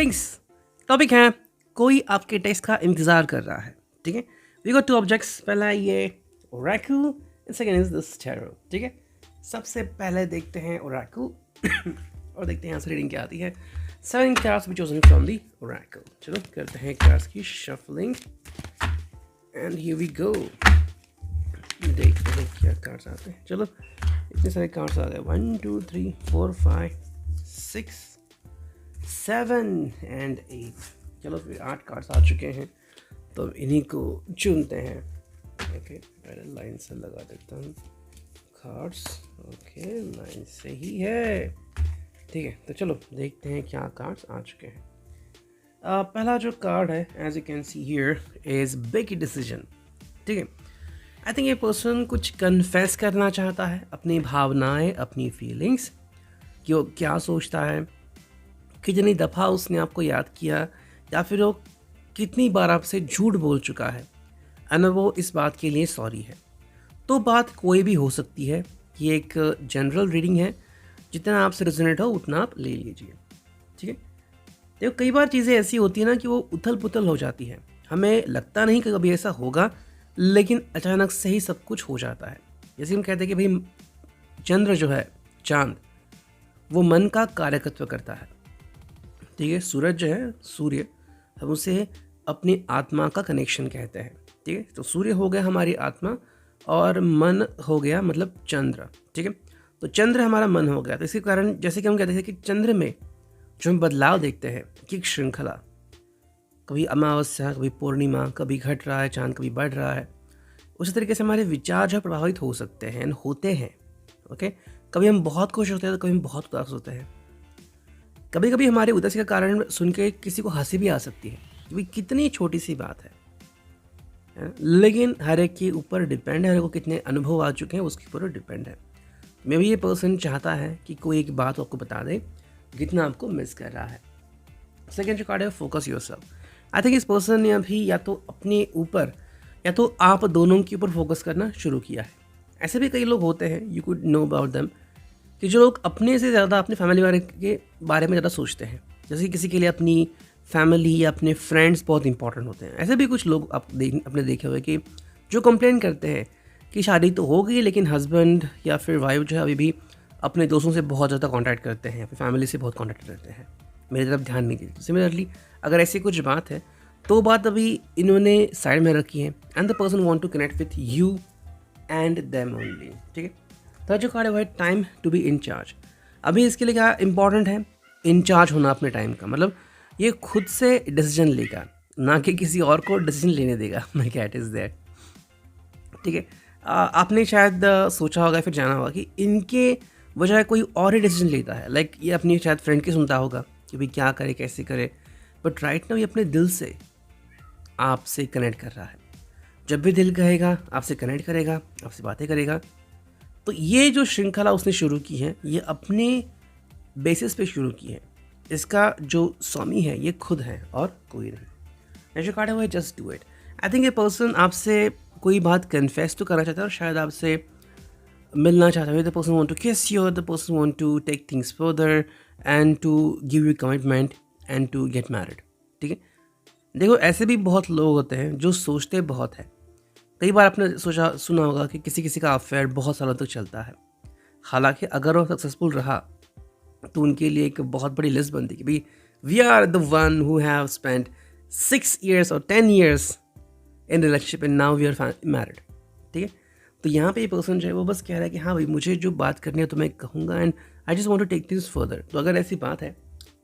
Feelings topic है, कोई आपके टेक्स्ट का इंतजार कर रहा है। ठीक है, वी गॉट टू ऑब्जेक्ट्स। पहला है ये Oracle and second is this tarot. ठीक है, सबसे पहले देखते हैं ओरेकल और देखते हैं यहाँ से रीडिंग क्या आती है। 7 cards be chosen from the oracle. चलो करते हैं कार्ड्स की shuffling and here we go. देखते हैं क्या कार्ड्स आते हैं। चलो इतने सारे कार्ड्स आ गए, 1 2 3 4 5 6 7 एंड 8। चलो फिर 8 कार्ड्स आ चुके हैं, तो इन्हीं को चुनते हैं। ओके, पहले लाइन से लगा देता हूँ कार्ड्स। ओके, लाइन से ही है। ठीक है, तो चलो देखते हैं क्या कार्ड्स आ चुके हैं। पहला जो कार्ड है, as you can see here, is big decision. ठीक है, आई थिंक ये पर्सन कुछ कन्फेस करना चाहता है, अपनी भावनाएं, अपनी फीलिंग्स, कि वो क्या सोचता है, कितनी दफ़ा उसने आपको याद किया, या फिर वो कितनी बार आपसे झूठ बोल चुका है, और वो इस बात के लिए सॉरी है। तो बात कोई भी हो सकती है, ये एक जनरल रीडिंग है, जितना आपसे रेजोनेट हो उतना आप ले लीजिए। ठीक है, देखो कई बार चीज़ें ऐसी होती है ना कि वो उथल पुथल हो जाती है, हमें लगता नहीं कि कभी ऐसा होगा, लेकिन अचानक से ही सब कुछ हो जाता है। जैसे हम कहते हैं कि भाई चंद्र जो है, चांद, वो मन का कार्यकत्व करता है। ठीक है, सूरज जो है, सूर्य, हम उसे अपनी आत्मा का कनेक्शन कहते हैं। ठीक है, तो सूर्य हो गया हमारी आत्मा और मन हो गया मतलब चंद्र। ठीक है, तो चंद्र हमारा मन हो गया, तो इसी कारण जैसे कि हम कहते हैं कि चंद्र में जो हम बदलाव देखते हैं कि एक श्रृंखला, कभी अमावस्या, कभी पूर्णिमा, कभी घट रहा है चांद, कभी बढ़ रहा है, उसी तरीके से हमारे विचार जो प्रभावित हो सकते हैं, होते हैं। ओके, कभी हम बहुत खुश होते हैं तो कभी हम बहुत उदास होते हैं। कभी कभी हमारे उदासी का कारण सुन के किसी को हंसी भी आ सकती है कि भाई कितनी छोटी सी बात है ना? लेकिन हर एक के ऊपर डिपेंड है, हर एक को कितने अनुभव आ चुके हैं उसके ऊपर डिपेंड है। मे भी ये पर्सन चाहता है कि कोई एक बात आपको बता दे कितना आपको मिस कर रहा है। सेकेंड जो कार्ड है, फोकस योरसेल्फ। आई थिंक इस पर्सन ने अभी या तो अपने ऊपर या तो आप दोनों के ऊपर फोकस करना शुरू किया है। ऐसे भी कई लोग होते हैं, you could know about them, कि जो लोग अपने से ज़्यादा अपने फैमिली वाले के बारे में ज़्यादा सोचते हैं। जैसे किसी के लिए अपनी फैमिली या अपने फ्रेंड्स बहुत इंपॉर्टेंट होते हैं। ऐसे भी कुछ लोग अपने देखे हुए कि जो कंप्लेन करते हैं कि शादी तो हो गई लेकिन हस्बैंड या फिर वाइफ जो है अभी भी अपने दोस्तों से बहुत ज़्यादा कांटेक्ट करते हैं, अपनी फैमिली से बहुत कांटेक्ट करते हैं, मेरी तरफ ध्यान नहीं देते। सिमिलरली अगर ऐसी कुछ बात है तो बात अभी इन्होंने साइड में रखी है, and the person want to connect with you and them only. ठीक है, तो जो कार्ड है वो है time to be in charge. अभी इसके लिए क्या इंपॉर्टेंट है, इन चार्ज होना अपने टाइम का, मतलब ये खुद से डिसीजन लेगा, ना कि किसी और को डिसीजन लेने देगा। My cat is that. ठीक है, आपने शायद सोचा होगा फिर जाना होगा कि इनके वजह कोई और ही डिसीजन लेता है। लाइक ये अपनी शायद फ्रेंड की सुनता होगा कि भाई क्या करे कैसे करे, बट राइट नाउ ये अपने दिल से आपसे कनेक्ट कर रहा है। जब भी दिल कहेगा आपसे कनेक्ट करेगा, आपसे बातें करेगा। तो ये जो श्रृंखला उसने शुरू की है, ये अपने बेसिस पे शुरू की है। इसका जो स्वामी है ये खुद है और कोई नहीं। जो कार्ड है वो है just do it. I think ये पर्सन आपसे कोई बात कन्फेस तो करना चाहता है और शायद आपसे मिलना चाहता है। The person want to kiss you, the person want to take things further and to give you commitment and to get married. ठीक है, देखो ऐसे भी बहुत लोग होते हैं जो सोचते बहुत है। कई बार आपने सुना होगा कि किसी किसी का अफेयर बहुत सालों तक चलता है। हालांकि अगर वो सक्सेसफुल रहा तो उनके लिए एक बहुत बड़ी लिस्ट बनती कि भाई we are the one who have spent 6 years और 10 years in relationship and now we are married. ठीक है, तो यहाँ पे ये पर्सन जो है वो बस कह रहा है कि हाँ भाई मुझे जो बात करनी है तो मैं कहूँगा, and I just want to take things further. तो अगर ऐसी बात है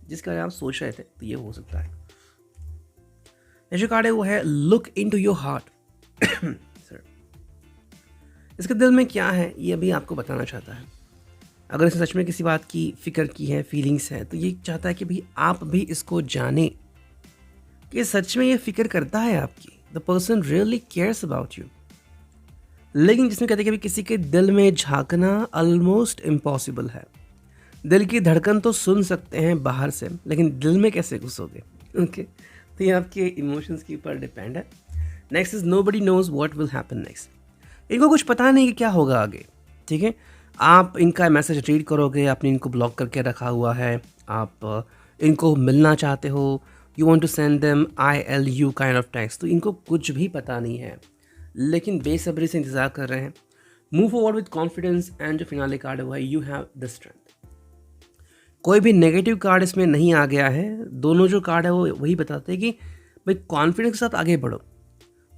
जिसके बारे में आप सोच रहे थे तो ये हो सकता है। जो कार्ड है वो है look into your heart. Sir, इसके दिल में क्या है ये अभी आपको बताना चाहता है। अगर इसने सच में किसी बात की फिक्र की है, फीलिंग्स है, तो ये चाहता है कि भाई आप भी इसको जाने कि सच में ये फिक्र करता है आपकी। The person really cares about you. लेकिन जिसमें कहते हैं कि किसी के दिल में झांकना ऑलमोस्ट इम्पॉसिबल है। दिल की धड़कन तो सुन सकते हैं बाहर से, लेकिन दिल में कैसे घुसोगे? ओके, तो ये आपके इमोशंस के ऊपर डिपेंड है। Next is nobody knows what will happen next. इनको कुछ पता नहीं कि क्या होगा आगे। ठीक है, आप इनका मैसेज रीड करोगे, आपने इनको ब्लॉक करके रखा हुआ है, आप इनको मिलना चाहते हो, you want to send them ILU kind of text, तो इनको कुछ भी पता नहीं है, लेकिन बेसब्री से इंतज़ार कर रहे हैं। Move forward with confidence and जो फिनाले कार्ड है वो है यू हैव द स्ट्रेंथ। कोई भी नेगेटिव कार्ड इसमें नहीं आ गया है, दोनों जो कार्ड है वो वही बताते हैं कि भाई कॉन्फिडेंस के साथ आगे बढ़ो,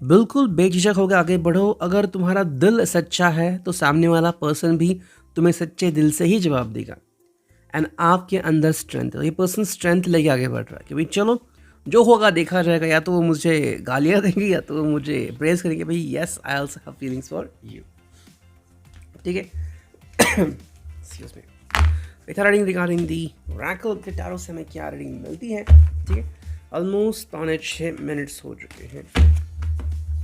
बिल्कुल बेझिझक होकर आगे बढ़ो। अगर तुम्हारा दिल सच्चा है तो सामने वाला पर्सन भी तुम्हें सच्चे दिल से ही जवाब देगा। एंड आपके अंदर स्ट्रेंथ है, ये पर्सन स्ट्रेंथ लेके आगे बढ़ रहा है कि भाई चलो जो होगा देखा जाएगा, या तो वो मुझे गालियाँ देंगे या तो वो मुझे प्रेज करेंगे, भाई yes I also have feelings for you. ठीक है, एक्सक्यूज मी। इतना रीडिंग रिगार्डिंग दी ओरेकल के टैरो से हमें क्या रीडिंग मिलती है। ठीक है, ऑलमोस्ट 6 मिनट्स हो चुके हैं,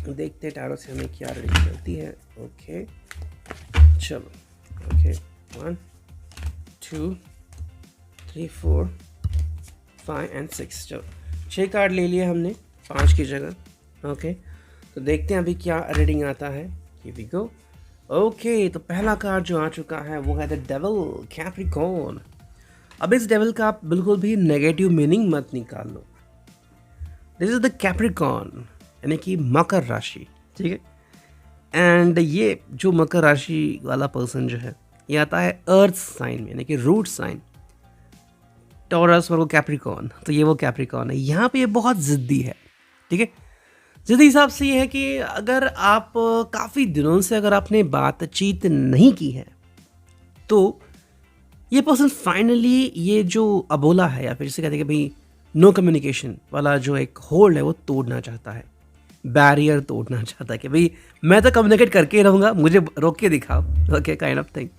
देखते हैं टैरो से हमें क्या रीडिंग मिलती है। ओके चलो, ओके 1 2 3 4 5 एंड 6, चलो 6 कार्ड ले लिए हमने 5 की जगह। ओके, तो देखते हैं अभी क्या रीडिंग आता है। Here we go. ओके, तो पहला कार्ड जो आ चुका है वो है द डेविल कैप्रिकॉर्न। अब इस डेविल का आप बिल्कुल भी नेगेटिव मीनिंग मत निकाल लो। दिस इज द कैप्रिकॉर्न यानी कि मकर राशि। ठीक है, एंड ये जो मकर राशि वाला पर्सन जो है ये आता है अर्थ साइन में, यानी कि रूट साइन, टॉरस और वो कैप्रिकॉर्न। तो ये वो कैप्रिकॉर्न है, यहाँ पे ये बहुत ज़िद्दी है। ठीक है, ज़िद्दी हिसाब से ये है कि अगर आप काफ़ी दिनों से अगर आपने बातचीत नहीं की है तो ये पर्सन फाइनली ये जो अबोला है या फिर जिसे कहते हैं कि भाई नो कम्युनिकेशन वाला जो एक होल्ड है वो तोड़ना चाहता है, बैरियर तोड़ना चाहता है कि भाई मैं तो कम्युनिकेट करके ही रहूँगा, मुझे रोक के दिखाओ। Okay, kind of thing.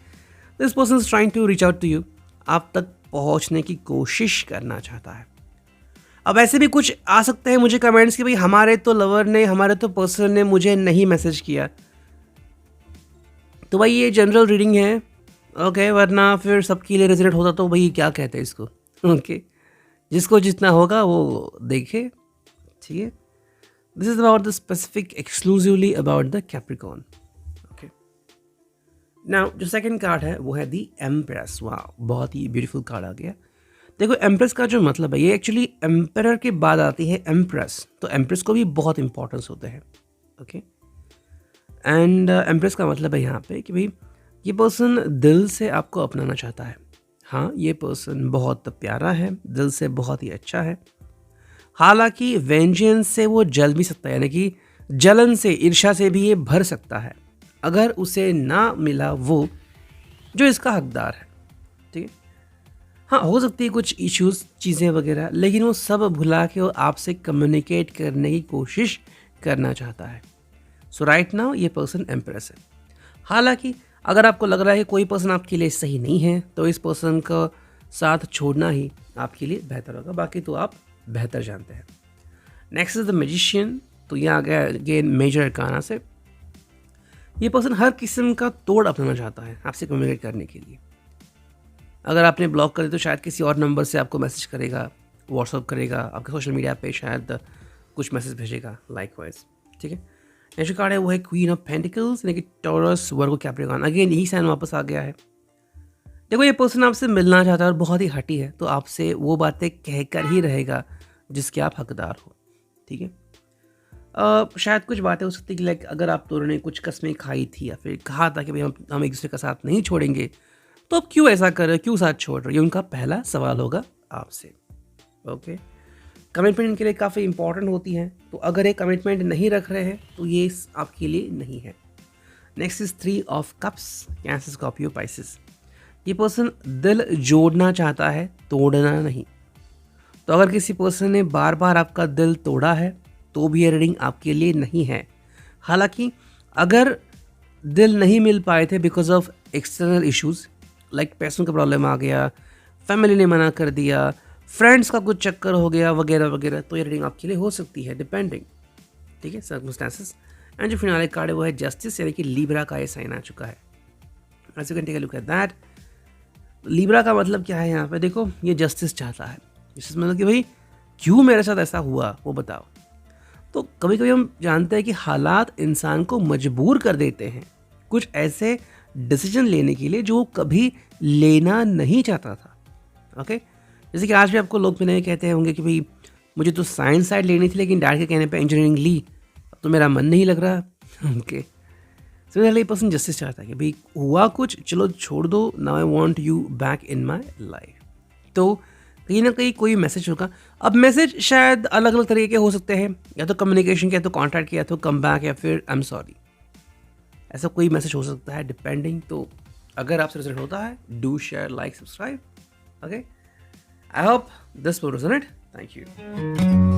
This person is trying to reach out to you, आप तक पहुँचने की कोशिश करना चाहता है। अब ऐसे भी कुछ आ सकते हैं मुझे कमेंट्स कि भाई हमारे तो लवर ने, हमारे तो पर्सन ने मुझे नहीं मैसेज किया, तो भाई ये जनरल रीडिंग है। ओके, वरना फिर सबके लिए रेजोनेट होता तो भाई क्या कहते हैं इसको। ओके, जिसको जितना होगा वो देखे। ठीक है, this is about the specific exclusively about the Capricorn. Okay, now जो सेकंड कार्ड है वो है दी एम्प्रेस। वाह, बहुत ही ब्यूटीफुल कार्ड आ गया। देखो एम्प्रेस का जो मतलब है ये एक्चुअली एम्परर के बाद आती है एम्प्रेस, तो एम्प्रेस को भी बहुत इंपॉर्टेंस होते हैं। ओके, एंड एम्प्रेस का मतलब है यहाँ पे कि भाई ये पर्सन दिल से आपको अपनाना चाहता है। हाँ, ये पर्सन बहुत प्यारा है, दिल से बहुत ही अच्छा है। हालांकि वेंजेंस से वो जल भी सकता है, यानी कि जलन से, ईर्ष्या से भी ये भर सकता है अगर उसे ना मिला वो जो इसका हकदार है। ठीक है, हाँ हो सकती है कुछ इश्यूज, चीज़ें वगैरह, लेकिन वो सब भुला के वो आपसे कम्युनिकेट करने की कोशिश करना चाहता है। सो राइट नाउ ये पर्सन एम्प्रेस है। हालांकि अगर आपको लग रहा है कि कोई पर्सन आपके लिए सही नहीं है तो इस पर्सन का साथ छोड़ना ही आपके लिए बेहतर होगा, बाकी तो आप बेहतर जानते हैं। Next is the magician. तो ये आ गया अगेन मेजर अरकाना से। ये पर्सन हर किस्म का तोड़ अपनाना चाहता है आपसे कम्युनिकेट करने के लिए। अगर आपने ब्लॉक कर दिया तो शायद किसी और नंबर से आपको मैसेज करेगा, व्हाट्सअप करेगा, आपके सोशल मीडिया पे शायद कुछ मैसेज भेजेगा लाइक वाइज। ठीक है, नेक्स्ट कार्ड है वो है क्वीन ऑफ पेंटिकल्स, यानी कि टॉरस, वर्गो, कैप्रिकॉर्न। अगेन यही साइन वापस आ गया है। देखो ये पर्सन आपसे मिलना चाहता है और बहुत ही हटी है, तो आपसे वो बातें कहकर ही रहेगा जिसके आप हकदार हो। ठीक है, शायद कुछ बातें हो सकती है लाइक अगर आप दोनों ने कुछ कस्में खाई थी या फिर कहा था कि भाई हम एक दूसरे का साथ नहीं छोड़ेंगे, तो अब क्यों ऐसा कर रहे हो, क्यों साथ छोड़ रहे हो, ये उनका पहला सवाल होगा आपसे। ओके, कमिटमेंट इनके लिए काफ़ी इंपॉर्टेंट होती है, तो अगर ये कमिटमेंट नहीं रख रहे हैं तो ये आपके लिए नहीं है। Next is 3 of cups, cancer, Scorpio, Pisces. ये पर्सन दिल जोड़ना चाहता है, तोड़ना नहीं। तो अगर किसी पर्सन ने बार बार आपका दिल तोड़ा है तो भी ये रीडिंग आपके लिए नहीं है। हालांकि अगर दिल नहीं मिल पाए थे because of external issues like पैसों का प्रॉब्लम आ गया, फैमिली ने मना कर दिया, फ्रेंड्स का कुछ चक्कर हो गया वगैरह वगैरह, तो ये रीडिंग आपके लिए हो सकती है डिपेंडिंग। ठीक है, सर्कमस्टेंसेस। एंड जो फिनाले कार्ड है वो है जस्टिस, यानी कि लीब्रा का ये साइन आ चुका है। As you can take a look at that. Libra का मतलब क्या है यहाँ पे, देखो ये जस्टिस चाहता है। जस्टिस मतलब कि भाई क्यों मेरे साथ ऐसा हुआ वो बताओ। तो कभी कभी हम जानते हैं कि हालात इंसान को मजबूर कर देते हैं कुछ ऐसे डिसीजन लेने के लिए जो कभी लेना नहीं चाहता था। ओके, जैसे कि आज भी आपको लोग मिले कहते होंगे कि भाई मुझे तो साइंस साइड लेनी थी लेकिन डैड के कहने पे इंजीनियरिंग ली, अब तो मेरा मन नहीं लग रहा। ओके, सिमिलरली पर्सन जस्टिस चाहता है कि भाई हुआ कुछ, चलो छोड़ दो, now I want you back in my life. तो कहीं ना कहीं कोई मैसेज होगा। अब मैसेज शायद अलग अलग तरीके के हो सकते हैं, या तो कम्युनिकेशन के, या तो कॉन्टैक्ट किया, तो कम बैक, या फिर आई एम सॉरी, ऐसा कोई मैसेज हो सकता है डिपेंडिंग। तो अगर आपसे रिजल्ट होता है, do share, like, subscribe. Okay, I hope this will resonate. Thank you.